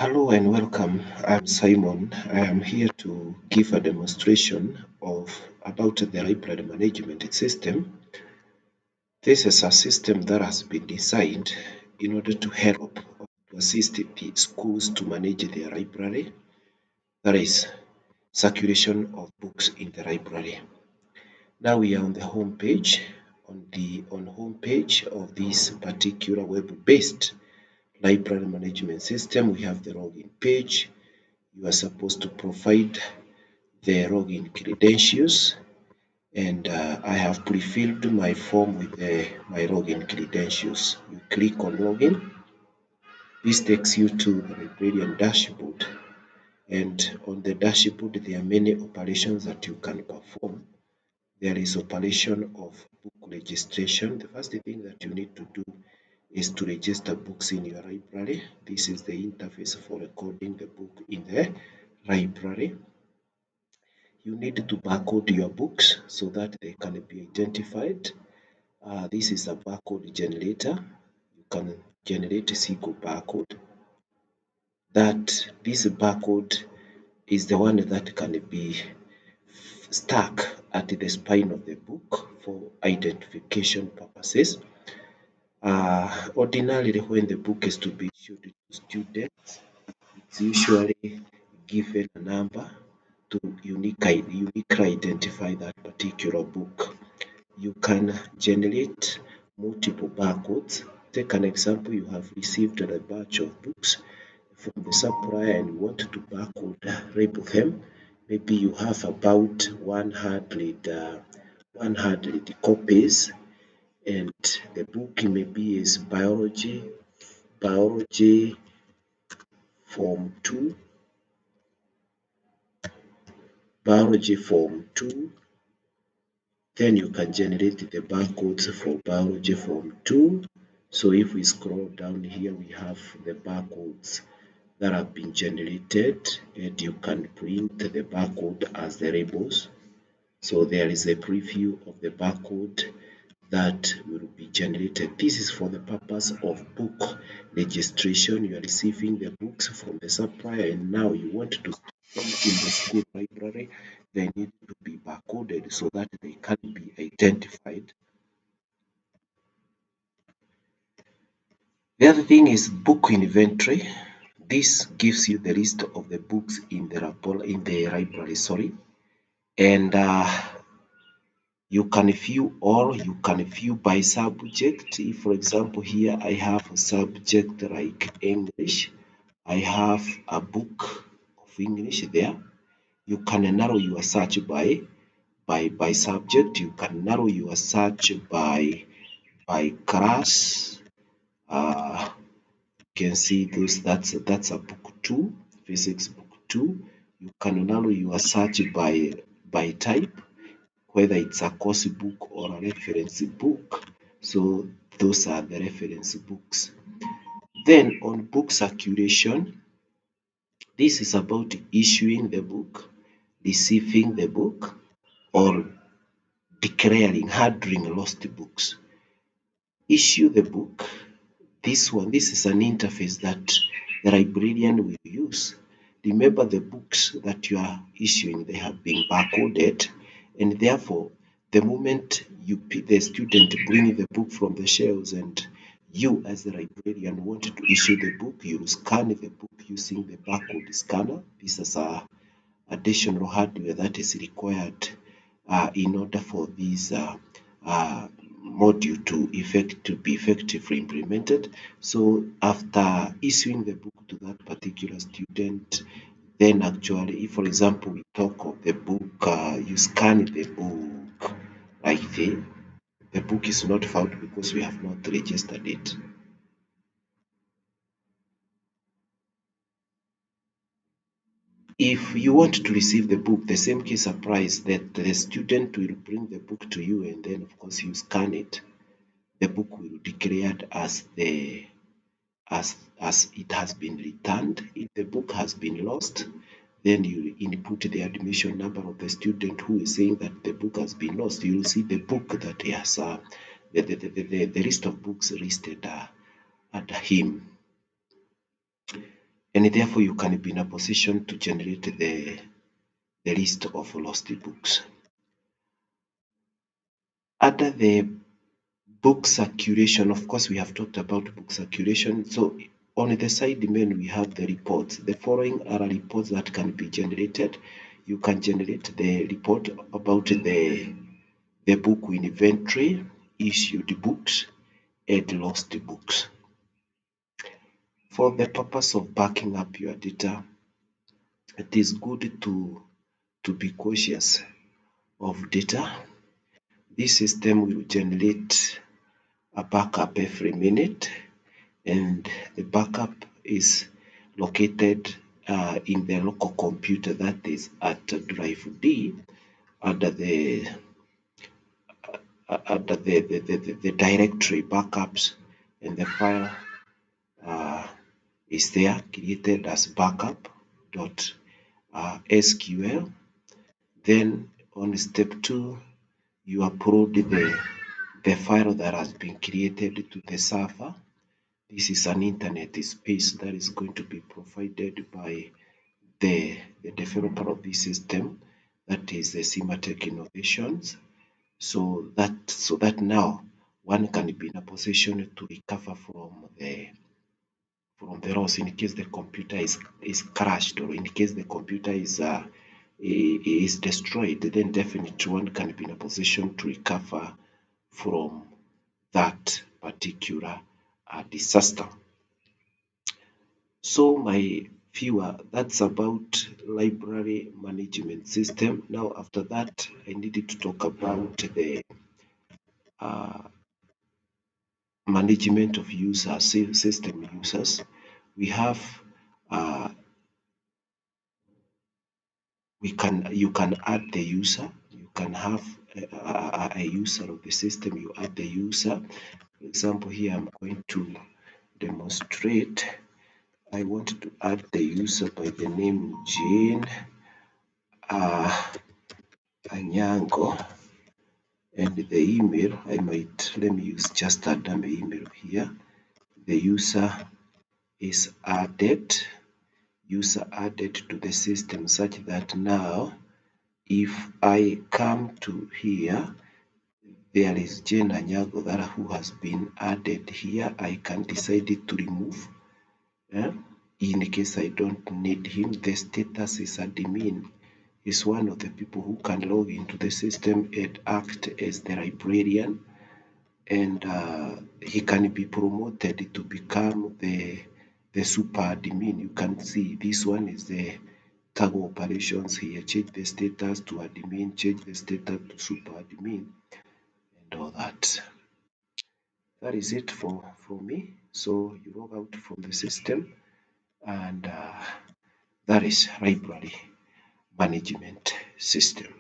Hello and welcome. I'm Simon. I am here to give a demonstration about the library management system. This is a system that has been designed in order to help or to assist the schools to manage their library. That is circulation of books in the library. Now we are on the home page. On home page of this particular web-based library management system, we have the login page. You are supposed to provide the login credentials, and I have pre-filled my form with my login credentials. You click on login. This takes you to the librarian dashboard, and on the dashboard there are many operations that you can perform. There is operation of book registration. The first thing that you need to do is to register books in your library. This is the interface for recording the book in the library. You need to barcode your books so that they can be identified. This is a barcode generator. You can generate a single barcode. This barcode is the one that can be stuck at the spine of the book for identification purposes. Ordinarily, when the book is to be issued to students, it's usually given a number to uniquely identify that particular book. You can generate multiple barcodes. Take an example, you have received a batch of books from the supplier and you want to barcode label them. Maybe you have about 100 copies, and the book maybe is biology form 2, biology form 2. Then you can generate the barcodes for biology form 2. So if we scroll down here, we have the barcodes that have been generated, and you can print the barcode as the labels. So there is a preview of the barcode that will be generated. This is for the purpose of book registration. You are receiving the books from the supplier, and now you want to store them in the school library. They need to be barcoded so that they can be identified. The other thing is book inventory. This gives you the list of the books in the library, and you can view all. You can view by subject. If, for example, here I have a subject like English, I have a book of English there. You can narrow your search by subject. You can narrow your search by class. You can see that's a book 2, physics book 2. You can narrow your search by type, whether it's a course book or a reference book. So those are the reference books. Then on book circulation, this is about issuing the book, receiving the book, or declaring, handling lost books. Issue the book. This is an interface that the librarian will use. Remember, the books that you are issuing, they have been barcoded, and therefore the moment the student bring the book from the shelves and you as the librarian want to issue the book, you scan the book using the barcode scanner. This is a additional hardware that is required in order for this module to be effectively implemented. So after issuing the book to that particular student, then actually, if for example we talk of the book, you scan the book like this, the book is not found because we have not registered it. If you want to receive the book, the same case applies, that the student will bring the book to you, and then of course you scan it. The book will be declared as it has been returned. If the book has been lost, then you input the admission number of the student who is saying that the book has been lost. You will see the book that has the list of books listed under him. and therefore you can be in a position to generate the list of lost books. Under the book circulation, of course, we have talked about book circulation. So on the side menu, we have the reports. The following are reports that can be generated. You can generate the report about the book inventory, issued books, and lost books. For the purpose of backing up your data, it is good to be cautious of data. This system will generate a backup every minute, and the backup is located in the local computer that is at drive D under the directory backups, and the file is there created as backup.sql. Then on step 2, you upload the file that has been created to the server. This is an internet space that is going to be provided by the developer of this system, that is the SIMA Tech Innovations, so that now one can be in a position to recover from the loss in case the computer is crashed, or in case the computer is destroyed. Then definitely one can be in a position to recover from that particular disaster. So my viewer, that's about library management system. Now after that, I needed to talk about the management of users, system users. We have you can add the user. You can have a user of the system. You add the user. For example, here I'm going to demonstrate. I want to add the user by the name Jane Anyango, and the email let me use just a dummy email here. The user is added to the system, such that now if I come to here, there is Jane Anyango who has been added here. I can decide to remove. In case I don't need him. The status is admin. Is one of the people who can log into the system and act as the librarian, and he can be promoted to become the super admin. You can see this one is the cargo operations here. Change the status to admin, change the status to super admin, and all that. That is it for me. So you log out from the system, and that is library management system.